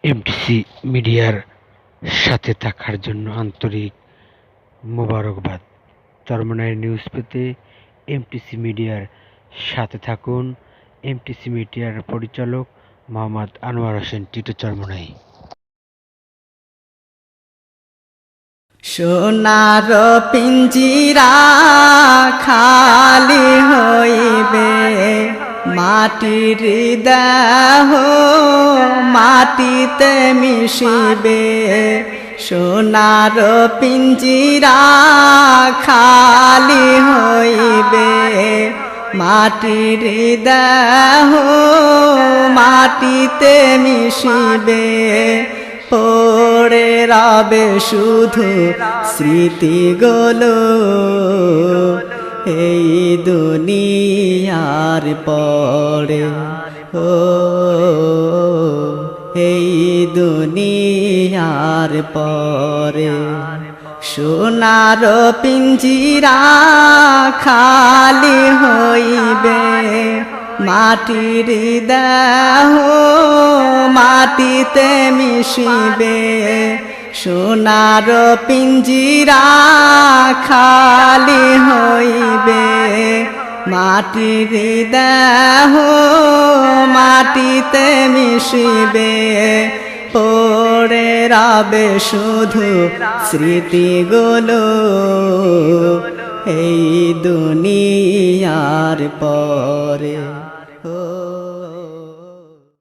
MTC মিডিয়ার সাথে থাকার জন্য আন্তরিক মোবারকবাদ। চরমনাই নিউজ পেতে এমটিসি মিডিয়ার সাথে থাকুন। এমটিসি মিডিয়ার পরিচালক মোহাম্মদ আনোয়ার হোসেন টিটু, চরমনাই। সোনার পিঞ্জিরা খালি হইবে, মাটির দেহ মাটিতে মিশিবে। সোনার পিঞ্জিরা খালি হইবে, মাটির দেহ মাটিতে মিশিবে। পড়ে রবে শুধু স্মৃতিগুলো এই দুনিয়ার পরে, ও এই দুনিয়ার পরে। সোনার পিঞ্জিরা খালি হইবে, মাটির দেহ মাটিতে মিশিবে। সোনার পিঞ্জিরা খালি হইবে, মাটির দেহ মাটিতে মিশিবে। পড়ে রবে শুধু স্মৃতিগুলো এই দুনিয়ার পরে।